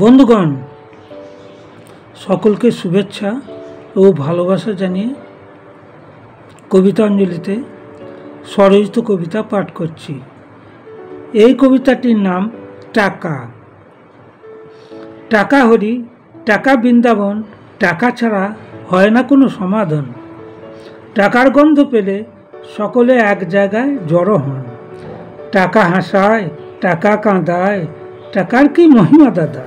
বন্ধুগণ, সকলকে শুভেচ্ছা ও ভালোবাসা জানিয়ে কবিতা অঞ্জলিতে স্বরচিত কবিতা পাঠ করছি। এই কবিতাটির নাম টাকা। টাকা হরি, টাকা বৃন্দাবন, টাকা ছাড়া হয় না কোনো সমাধান। টাকার গন্ধ পেলে সকলে এক জায়গায় জড়ো হন। টাকা হাসায়, টাকা কাঁদায়, টাকার কি মহিমা দাদা।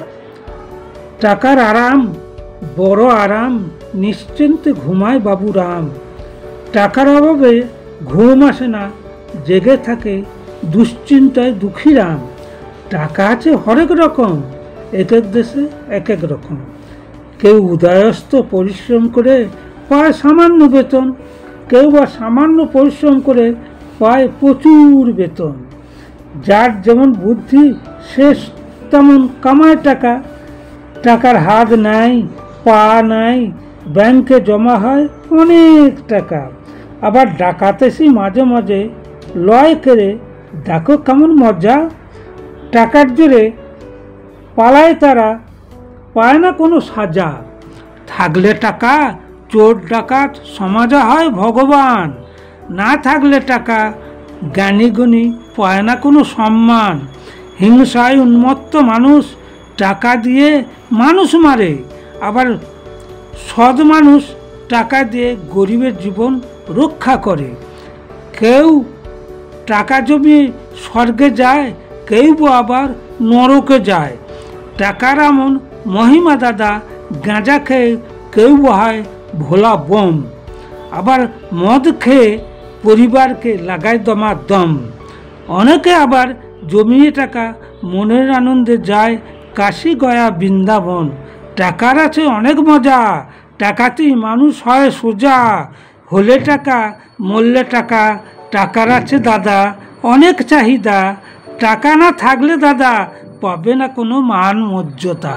টাকার আরাম, বড় আরাম, নিশ্চিন্তে ঘুমায় বাবু রাম। টাকার অভাবে ঘুম আসে না, জেগে থাকে দুশ্চিন্তায় দুঃখী রাম। টাকা আছে হরেক রকম, এক এক দেশে এক এক রকম। কেউ উদয়স্ত পরিশ্রম করে পায় সামান্য বেতন, কেউ বা সামান্য পরিশ্রম করে পায় প্রচুর বেতন। যার যেমন বুদ্ধি সে তেমন কামায় টাকা। টাকার হাত নাই, পা নাই, ব্যাংকে জমা হয় অনেক টাকা। আবার ডাকাতেছি মাঝে মাঝে লয় করে, দেখো কেমন মজা। টাকার জোরে পালায় তারা, পায় না কোনো সাজা। থাকলে টাকা চোর ডাকাত সমাজে হয় ভগবান, না থাকলে টাকা জ্ঞানী গুণী পায় না কোনো সম্মান। হিংসায় উন্মত্ত মানুষ টাকা দিয়ে মানুষ মারে, আবার সৎ মানুষ টাকা দিয়ে গরিবের জীবন রক্ষা করে। কেউ টাকা জমিয়ে স্বর্গে যায়, কেউ আবার নরকে যায়। টাকার এমন মহিমা দাদা, গাঁজা খেয়ে কেউ হয় ভোলা বম, আবার মদ খেয়ে পরিবারকে লাগায় দমাদম। অনেকে আবার জমিয়ে টাকা মনের আনন্দে যায় কাশী গয়া বৃন্দাবন। টাকার আছে অনেক মজা, টাকাতেই মানুষ হয় সোজা। হলে টাকা মরলে টাকা, টাকার আছে দাদা অনেক চাহিদা। টাকা না থাকলে দাদা পাবে না কোনো মান মর্যাদা।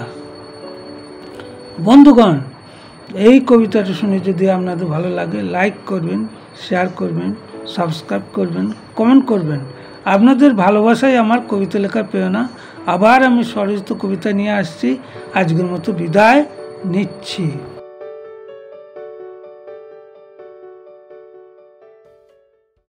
বন্ধুগণ, এই কবিতাটা শুনে যদি আপনাদের ভালো লাগে লাইক করবেন, শেয়ার করবেন, সাবস্ক্রাইব করবেন, কমেন্ট করবেন। আপনাদের ভালোবাসাই আমার কবিতা লেখার প্রেরণা। আবার আমি স্বরচিত কবিতা নিয়ে আসছি। আজকের মতো বিদায় নিচ্ছি।